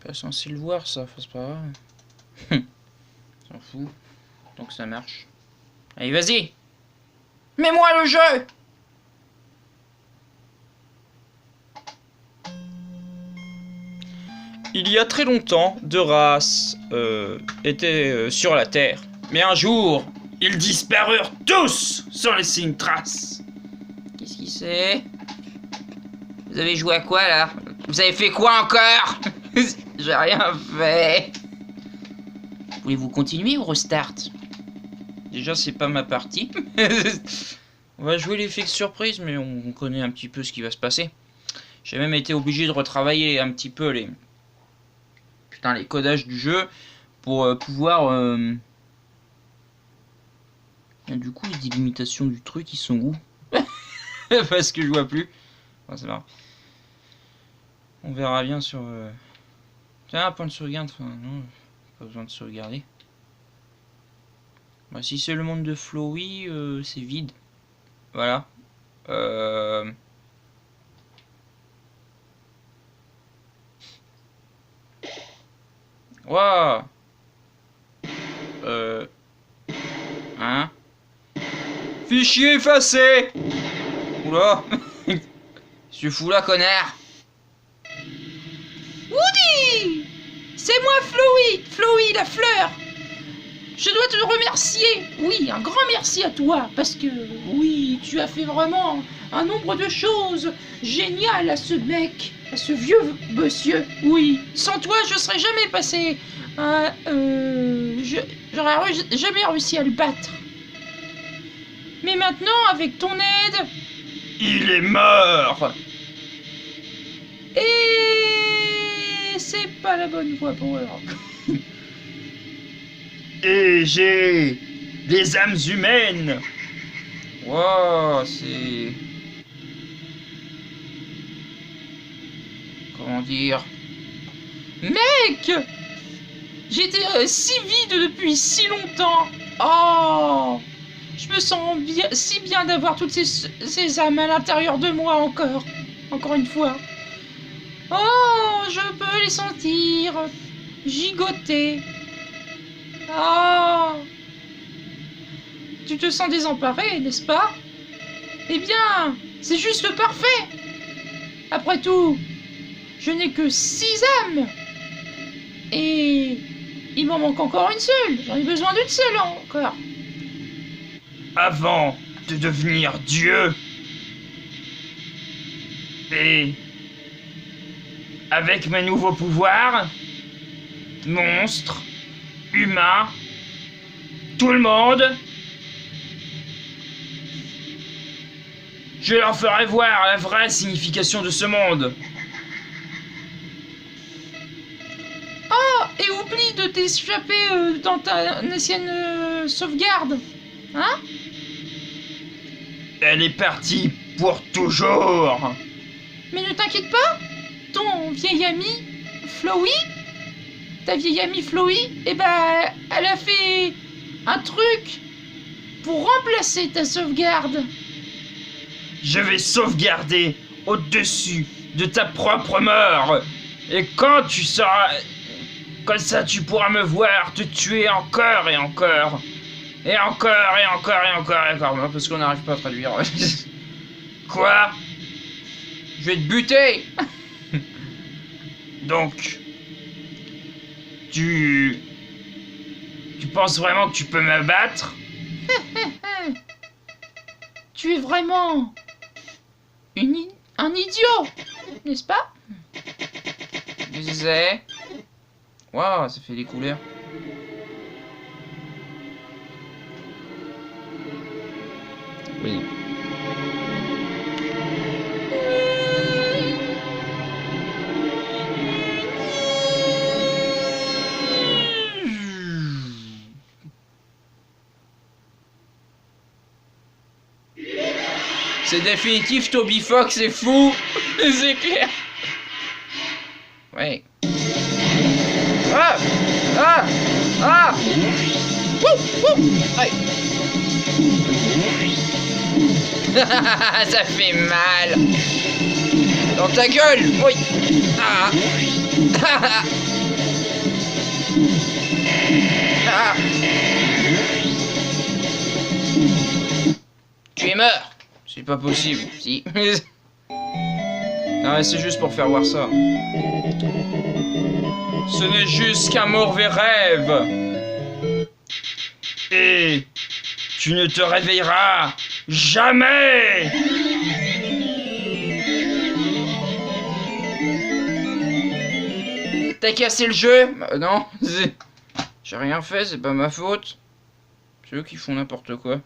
Pas censé le voir ça, c'est pas grave. S'en fout. Tant que ça marche. Allez, vas-y. Mets-moi le jeu. Il y a très longtemps, deux races étaient sur la Terre. Mais un jour, ils disparurent tous sans laisser une trace. Qu'est-ce qui c'est? Vous avez joué à quoi là? Vous avez fait quoi encore? J'ai rien fait. Voulez-vous continuer ou restart? Déjà, c'est pas ma partie. On va jouer l'effet de surprise, mais on connaît un petit peu ce qui va se passer. J'ai même été obligé de retravailler un petit peu les codages du jeu pour pouvoir... Et du coup, les délimitations du truc, ils sont où? Parce que je vois plus. Bon, c'est marrant. On verra bien sur... Tiens, un point de sauvegarde. Enfin, non, pas besoin de sauvegarder. Bah, si c'est le monde de Flowey, c'est vide. Voilà. Waouh. Hein? Fichier effacé. Oula. Je fous là, connard. Woody! C'est moi, Flowey! Flowey, la fleur! Je dois te remercier! Oui, un grand merci à toi, parce que, oui, tu as fait vraiment un nombre de choses géniales à ce mec, à ce vieux monsieur. Oui, sans toi, je serais jamais passé... j'aurais jamais réussi à le battre. Mais maintenant, avec ton aide... Il est mort. Et... c'est pas la bonne voie pour eux. Et j'ai des âmes humaines. Wow, c'est... Comment dire? Mec! J'étais si vide depuis si longtemps. Oh! Je me sens bien, si bien d'avoir toutes ces âmes à l'intérieur de moi encore. Encore une fois. Oh! Je peux les sentir. Gigoter. Oh! Tu te sens désemparé, n'est-ce pas? Eh bien, c'est juste parfait. Après tout, je n'ai que 6 âmes. Et il m'en manque encore une seule. J'en ai besoin d'une seule encore. Avant de devenir Dieu. Et avec mes nouveaux pouvoirs, monstres, humains, tout le monde, je leur ferai voir la vraie signification de ce monde. Oh, et oublie de t'échapper dans ta ancienne sauvegarde. Hein? Elle est partie pour toujours. Mais ne t'inquiète pas, ton vieil ami, Flowey, ta vieille amie Flowey, eh ben, elle a fait un truc pour remplacer ta sauvegarde. Je vais sauvegarder au-dessus de ta propre mort. Et quand tu seras... Comme ça, tu pourras me voir te tuer encore et encore. Et encore, et encore, et encore, et encore. Non, parce qu'on n'arrive pas à traduire. Quoi? Je vais te buter. Donc... Tu penses vraiment que tu peux m'abattre? Tu es vraiment un idiot, n'est-ce pas? Je disais... Waouh, ça fait des couleurs. Oui. C'est définitif, Toby Fox est fou. C'est clair. Ouais. Ah! Ah! Ah! Wouh! Wouh! Ouais. Ça fait mal. Dans ta gueule! Oui! Ah! Ah. Tu es mort. C'est pas possible. Si. Non, mais c'est juste pour faire voir ça. Ce n'est juste qu'un mauvais rêve. Et tu ne te réveilleras jamais. T'as cassé le jeu? Non. J'ai rien fait, c'est pas ma faute. C'est eux qui font n'importe quoi.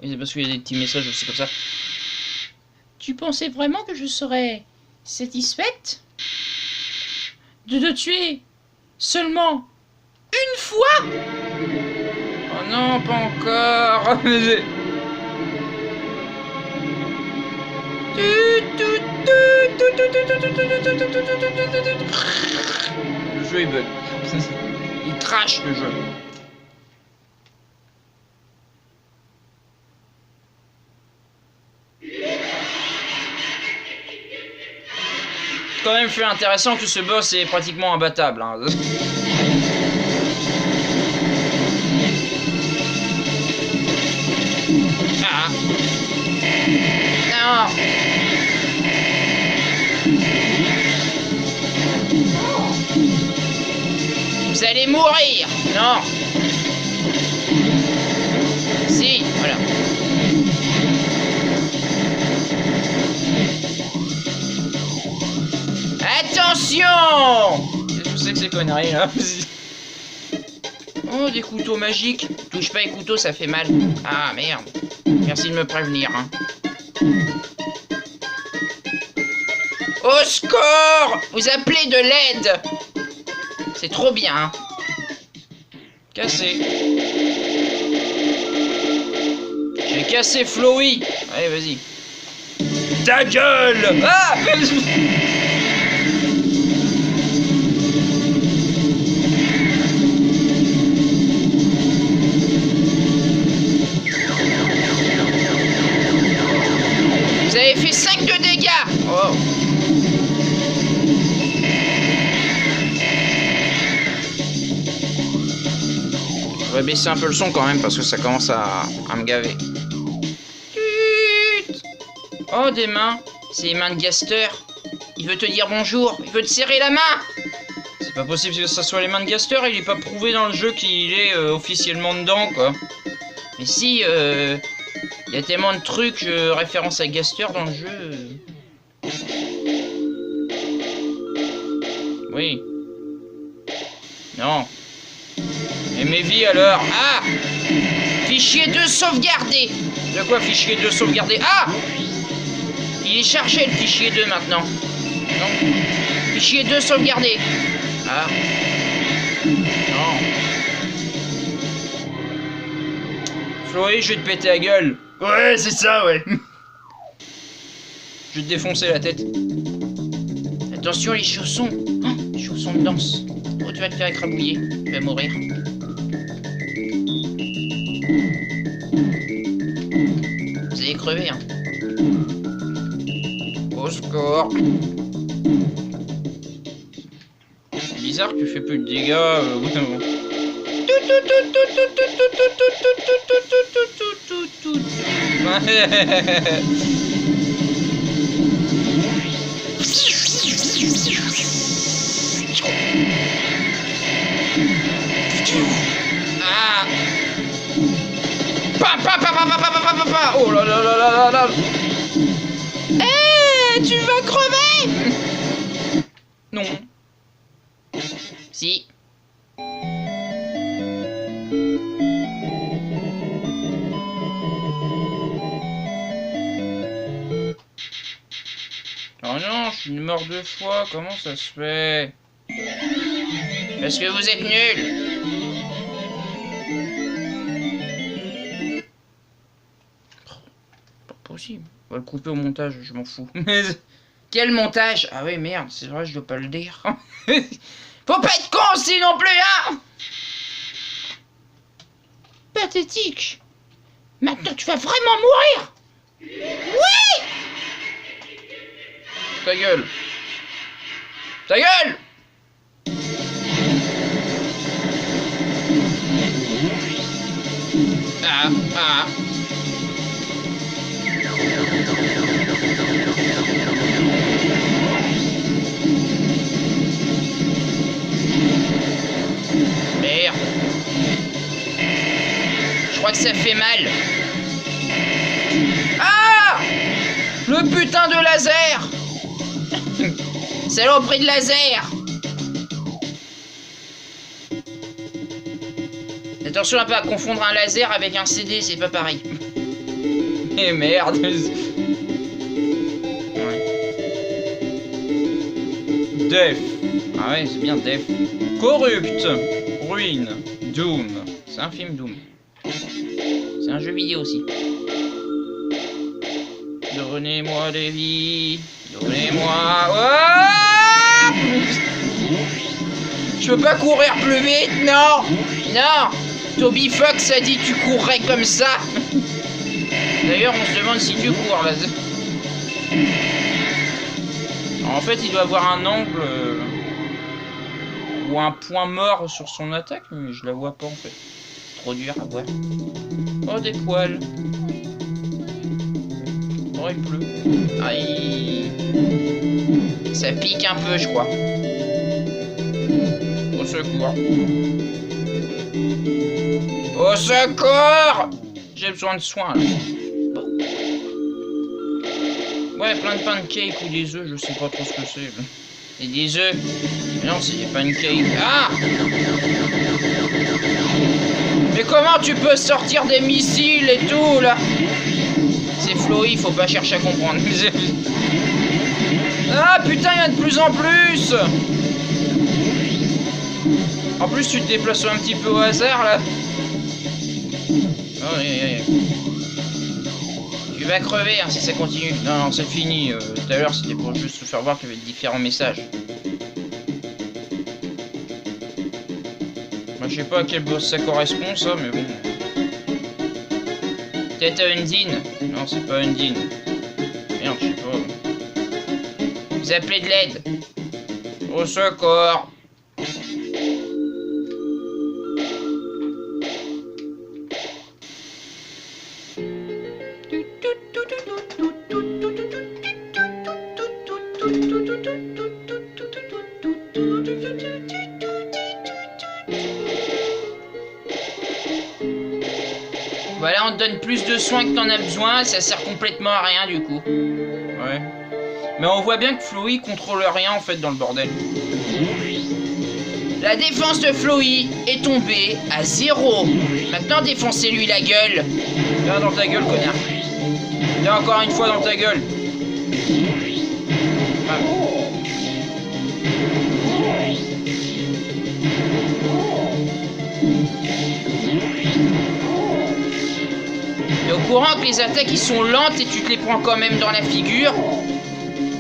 Oui, c'est parce qu'il y a des petits messages aussi comme ça. Tu pensais vraiment que je serais satisfaite de te tuer seulement une fois? Oh non, pas encore. Le jeu est bug. Il crache le jeu. Quand même fait intéressant que ce boss est pratiquement imbattable. Hein. Ah. Non. Vous allez mourir. Non. Si, voilà. Attention! Qu'est-ce que c'est que ces conneries là? Oh, des couteaux magiques. Touche pas les couteaux, ça fait mal. Ah, merde. Merci de me prévenir. Hein. Au secours! Vous appelez de l'aide! C'est trop bien. Hein. Cassé. J'ai cassé Flowey. Allez, vas-y. Ta gueule! Ah! Vous avez fait 5 de dégâts! Oh! Je vais baisser un peu le son quand même parce que ça commence à me gaver. Oh, des mains! C'est les mains de Gaster! Il veut te dire bonjour! Il veut te serrer la main! C'est pas possible que ça soit les mains de Gaster, il est pas prouvé dans le jeu qu'il est officiellement dedans, quoi. Mais si, il y a tellement de trucs référence à Gaster dans le jeu. Oui. Non. Et mes vies alors? Ah! Fichier 2 sauvegardé! De quoi fichier 2 sauvegardé? Ah! Il est chargé le fichier 2 maintenant. Non. Fichier 2 sauvegardé. Ah. Non. Floré, je vais te péter la gueule. Ouais, c'est ça, ouais. Je vais te défoncer la tête. Attention les chaussons. Oh, les chaussons de danse. Oh, tu vas te faire écrabouiller. Tu vas mourir. Vous allez crever, hein. Au score. C'est bizarre que tu fais plus de dégâts au bout d'un moment. Ah. Oh là là là là là. Eh, tu vas crever? Non. Si. Oh non, je suis mort 2 fois, comment ça se fait? Parce que vous êtes nuls. Pas possible. On va le couper au montage, je m'en fous. Quel montage? Ah oui, merde, c'est vrai, je dois pas le dire. Faut pas être con aussi non plus, hein? Pathétique. Maintenant, tu vas vraiment mourir. Oui. Ta gueule. Ta gueule. Ah, ah. Merde. Je crois que ça fait mal. Ah! Le putain de laser! Saloperie de laser! Attention à pas confondre un laser avec un CD, c'est pas pareil. Eh merde! Ouais. Def. Ah ouais, c'est bien Def. Corrupt. Ruine. Doom. C'est un film Doom. C'est un jeu vidéo aussi. Donnez-moi des vies. Donnez-moi... Oh, je peux pas courir plus vite, non. Non. Toby Fox a dit tu courrais comme ça. D'ailleurs, on se demande si tu cours là. En fait, il doit avoir un angle ou un point mort sur son attaque, mais je la vois pas en fait. Trop dur à voir. Oh, des poils. Oh, il pleut. Aïe. Ça pique un peu, je crois. Au secours. Au secours! J'ai besoin de soins là. Bon. Ouais, plein de pancakes ou des œufs, je sais pas trop ce que c'est. Et des œufs. Non, c'est des pancakes. Ah! Mais comment tu peux sortir des missiles et tout là? C'est Floy, faut pas chercher à comprendre. Ah putain, il y en a de plus en plus. En plus, tu te déplaces un petit peu au hasard là. Oh, tu vas crever hein, si ça continue. Non, non, c'est fini. Tout à l'heure, c'était pour juste te faire voir qu'il y avait différents messages. Moi, je sais pas à quel boss ça correspond, ça, mais bon. Peut-être à Undine. Non, c'est pas Undine. Merde, je sais pas. Vous appelez de l'aide. Au secours. Voilà, on te donne plus de soins que t'en as besoin, ça sert complètement à rien du coup. Ouais. Mais on voit bien que Floy contrôle rien en fait dans le bordel. La défense de Floy est tombée à 0. Maintenant défoncez-lui la gueule. Viens dans ta gueule, connard. Viens encore une fois dans ta gueule. Ah. T'es au courant que les attaques ils sont lentes et tu te les prends quand même dans la figure?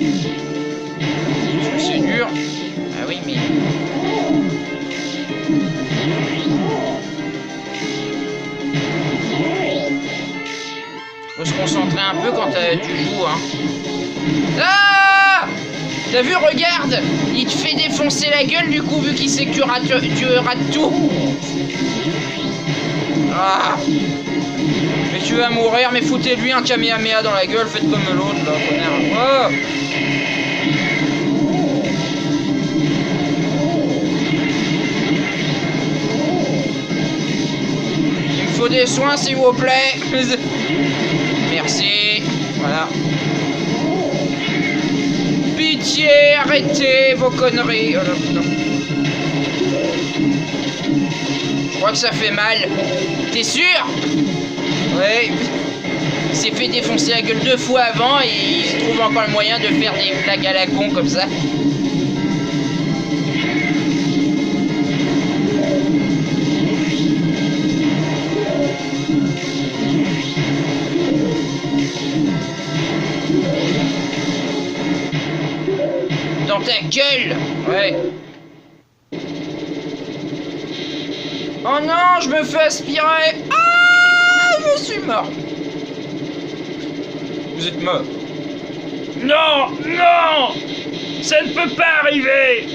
Parce que c'est dur. Ah oui, mais... Faut se concentrer un peu quand tu joues, hein. Ah! T'as vu, regarde! Il te fait défoncer la gueule du coup, vu qu'il sait que tu rates tout. Ah! Mais tu vas mourir, mais foutez-lui un Kamehameha dans la gueule, faites comme l'autre, là, connard. Oh! Il me faut des soins, s'il vous plaît. Merci. Voilà. Pitié, arrêtez vos conneries. Oh là, putain. Je crois que ça fait mal. T'es sûr? Ouais. Il s'est fait défoncer la gueule 2 fois avant et il se trouve encore le moyen de faire des blagues à la con comme ça. Dans ta gueule! Ouais. Oh non, je me fais aspirer! Ah, mon suis mort. Vous êtes mort. Non, non, ça ne peut pas arriver.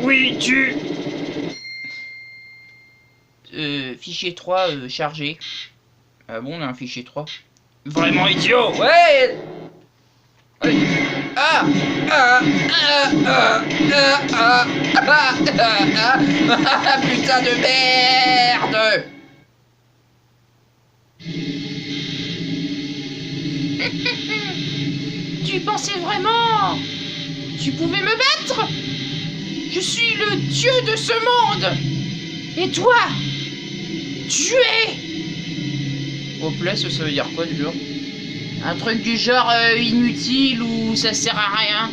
Oui, Fichier 3 chargé. Ah bon, on a un fichier 3. Vraiment idiot. Ouais. Ouais. Ah. Putain de merde. Tu pensais vraiment tu pouvais me battre? Je suis le dieu de ce monde. Et toi, tu es... Hopeless, ça veut dire quoi du genre? Un truc du genre inutile ou ça sert à rien?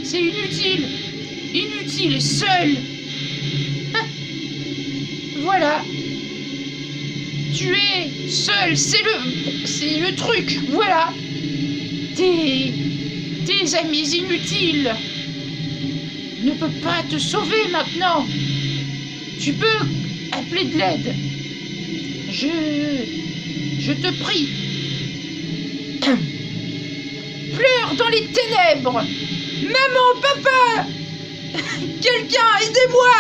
C'est inutile. Inutile et seul. Voilà. Tu es seul, c'est le truc, voilà. Tes amis inutiles ne peuvent pas te sauver maintenant. Tu peux appeler de l'aide. Je te prie. Pleure dans les ténèbres. Maman, papa, quelqu'un, aidez-moi.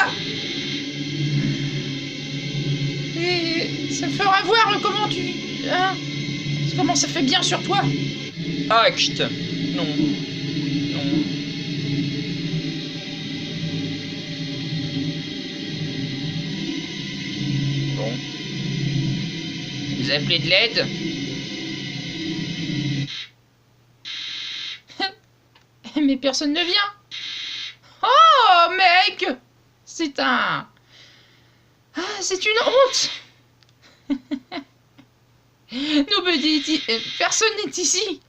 Et ça fera voir comment tu... Hein, comment ça fait bien sur toi. Acte. Non. Non. Bon. Vous appelez de l'aide? Mais personne ne vient. Oh, mec! C'est un... Ah, c'est une honte. Nobody, personne n'est ici.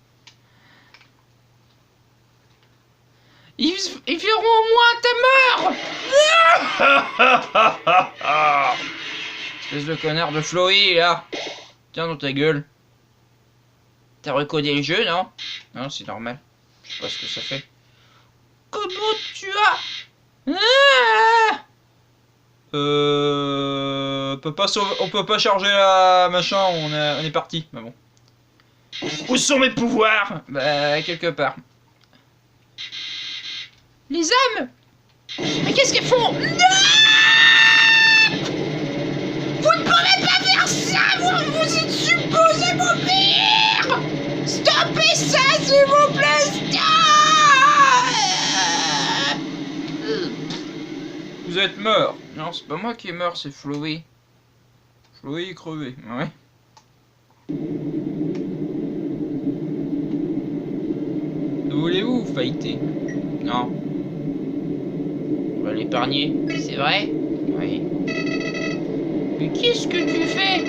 Ils verront au moins ta mort. Espèce de connard de Floy, là. Tiens dans ta gueule. T'as recodé le jeu, non? Non, c'est normal. Je sais pas ce que ça fait. Comment tu as... Ah, On peut pas charger la machin, on est parti. Mais bon. Où sont mes pouvoirs? bah, quelque part. Les âmes! Mais qu'est-ce qu'elles font? Non! Vous ne pouvez pas faire ça! Vous êtes supposé m'obéir! Stoppez ça, s'il vous plaît! Stop! Vous êtes mort. Non, c'est pas moi qui est mort, c'est Floy. Floy est crevé. Ouais. Voulez-vous fighter? Non. On va l'épargner, c'est vrai? Oui. Mais qu'est-ce que tu fais?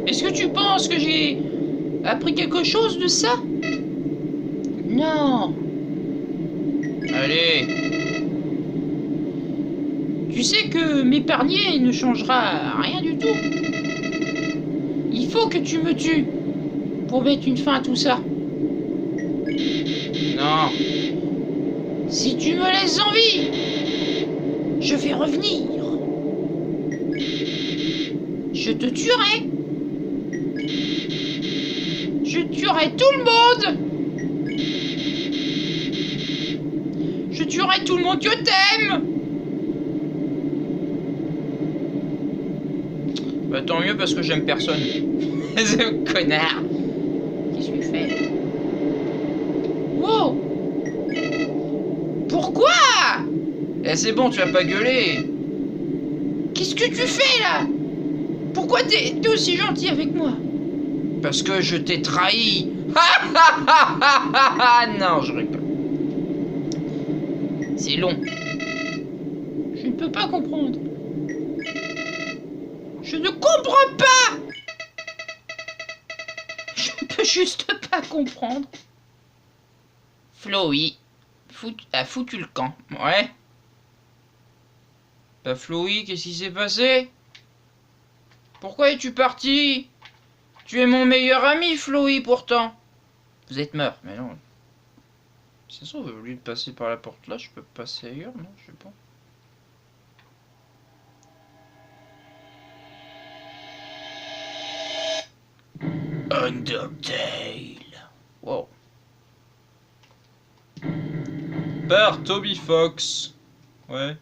Est-ce que tu penses que j'ai appris quelque chose de ça? Non. Allez. Tu sais que m'épargner ne changera rien du tout. Il faut que tu me tues pour mettre une fin à tout ça. Non. Si tu me laisses en vie, je vais revenir. Je te tuerai. Je tuerai tout le monde. Je tuerai tout le monde que t'aimes. Bah tant mieux parce que j'aime personne. Ce connard. Qu'est-ce que tu fais? Wow. Pourquoi? Eh c'est bon, tu vas pas gueuler. Qu'est-ce que tu fais là? Pourquoi t'es aussi gentil avec moi? Parce que je t'ai trahi. Non, je rigole. C'est long. Je ne peux pas comprendre. Je ne comprends pas. Je ne peux juste pas comprendre. Floy a foutu le camp. Ouais. Bah Floy, qu'est-ce qui s'est passé? Pourquoi es-tu parti? Tu es mon meilleur ami, Floy, pourtant. Vous êtes mort, mais non. C'est ça, au lieu de passer par la porte là, je peux passer ailleurs, non? Je sais pas. Undertale. Wow. Par Toby Fox. Ouais.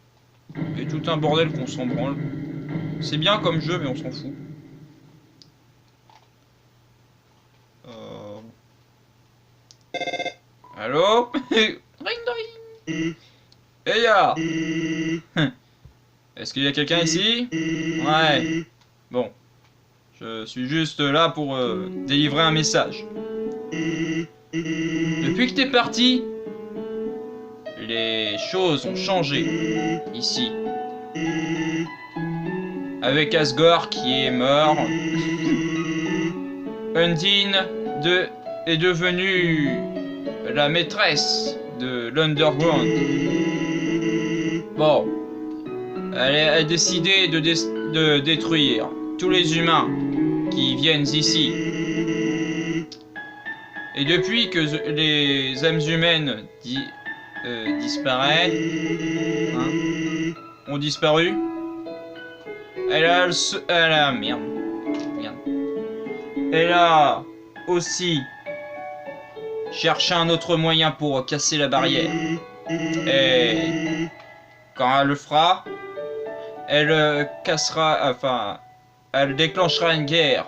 Et tout un bordel qu'on s'en branle. C'est bien comme jeu, mais on s'en fout. Allô? Ring ding. Hey ya! Est-ce qu'il y a quelqu'un ici? Ouais. Bon. Je suis juste là pour délivrer un message. Depuis que t'es parti, les choses ont changé ici. Avec Asgore qui est mort, Undine est devenue la maîtresse de l'Underground. Bon, elle a décidé de détruire tous les humains qui viennent ici. Et depuis que les âmes humaines disparaissent, ont disparu, elle a aussi cherché un autre moyen pour casser la barrière. Et quand elle le fera, elle elle déclenchera une guerre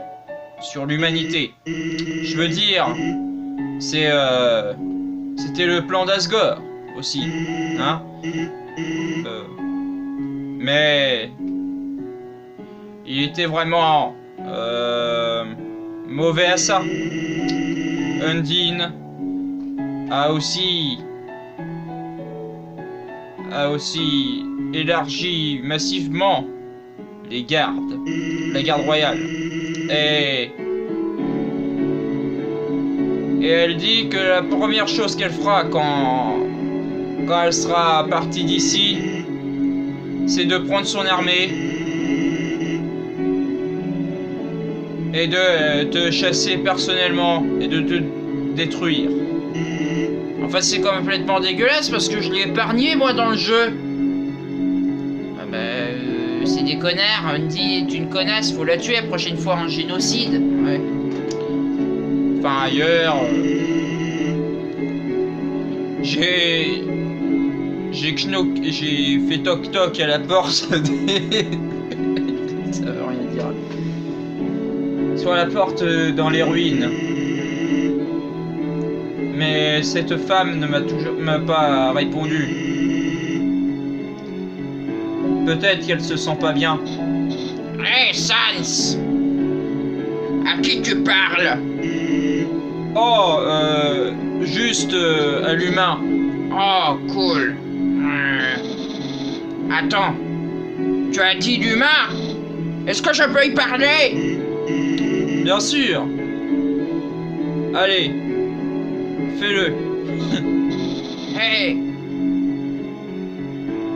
sur l'humanité. Je veux dire, c'était le plan d'Asgore aussi, hein. Mais il était vraiment mauvais à ça. Undine a aussi élargi massivement la garde royale. Et elle dit que la première chose qu'elle fera quand elle sera partie d'ici, c'est de prendre son armée et de te chasser personnellement et de te détruire. Enfin, c'est complètement dégueulasse parce que je l'ai épargné moi dans le jeu. Ah bah, c'est des connards. Undine est une connasse, faut la tuer la prochaine fois, un génocide. Ouais. Enfin, ailleurs. J'ai fait toc toc à la porte des... Ça veut rien dire. Sur la porte dans les ruines. Mais cette femme ne m'a pas répondu. Peut-être qu'elle se sent pas bien. Hey Sans, à qui tu parles? Oh, juste à l'humain. Oh, cool. Attends, tu as dit l'humain? Est-ce que je peux y parler? Bien sûr. Allez, fais-le. Hey,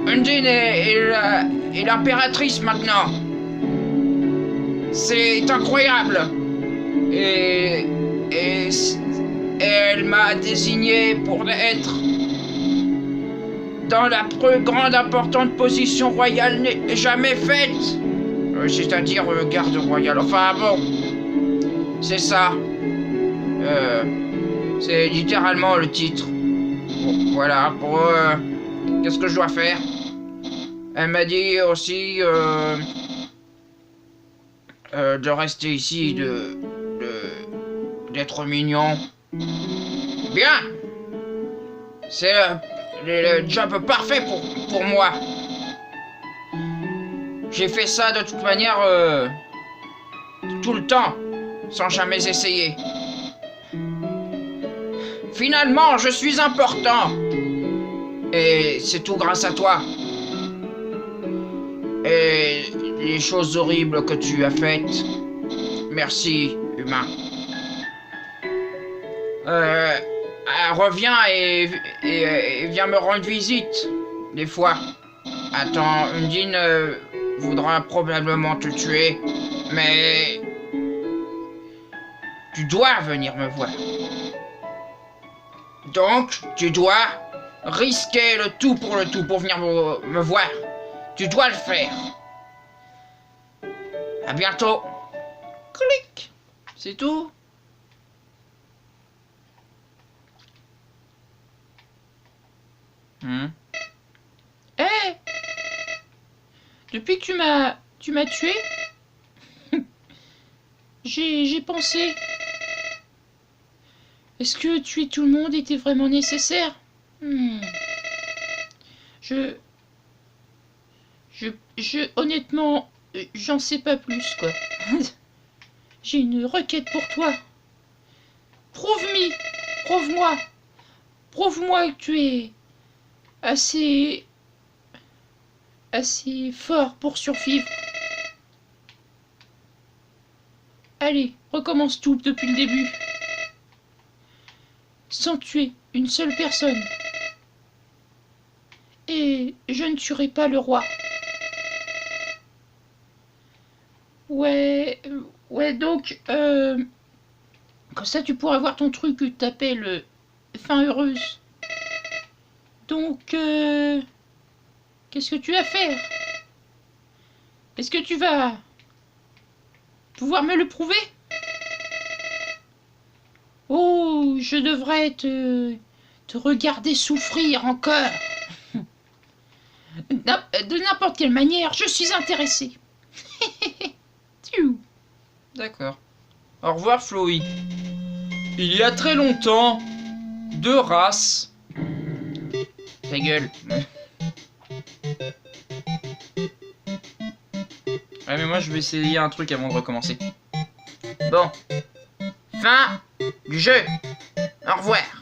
Undine est l'impératrice maintenant. C'est incroyable. Et elle m'a désigné pour être dans la plus grande importante position royale jamais faite. C'est-à-dire garde royale. Enfin bon, c'est ça. C'est littéralement le titre. Bon, voilà, pour... qu'est-ce que je dois faire? Elle m'a dit aussi de rester ici, d'être mignon. Bien! C'est le job parfait pour moi. J'ai fait ça de toute manière tout le temps, sans jamais essayer. Finalement, je suis important. Et c'est tout grâce à toi. Et les choses horribles que tu as faites. Merci, humain. Reviens et viens me rendre visite, des fois. Attends, Undine voudra probablement te tuer, mais... tu dois venir me voir. Donc, tu dois risquer le tout pour venir me voir. Tu dois le faire. À bientôt. Clic. C'est tout. Eh, depuis que tu m'as tué, j'ai pensé. Est-ce que tuer tout le monde était vraiment nécessaire? Honnêtement, j'en sais pas plus, quoi. J'ai une requête pour toi. Prouve-moi. Prouve-moi que tu es assez fort pour survivre. Allez, recommence tout depuis le début. Sans tuer une seule personne. Et je ne tuerai pas le roi. Ouais, donc, comme ça tu pourras voir ton truc que t'appelles fin heureuse. Donc, qu'est-ce que tu vas faire? Est-ce que tu vas pouvoir me le prouver? Oh, je devrais te regarder souffrir encore. De n'importe quelle manière, je suis intéressé. D'accord. Au revoir, Flowy. Il y a très longtemps, deux races. Ta gueule. Ouais, mais moi, je vais essayer un truc avant de recommencer. Bon. Fin du jeu. Au revoir.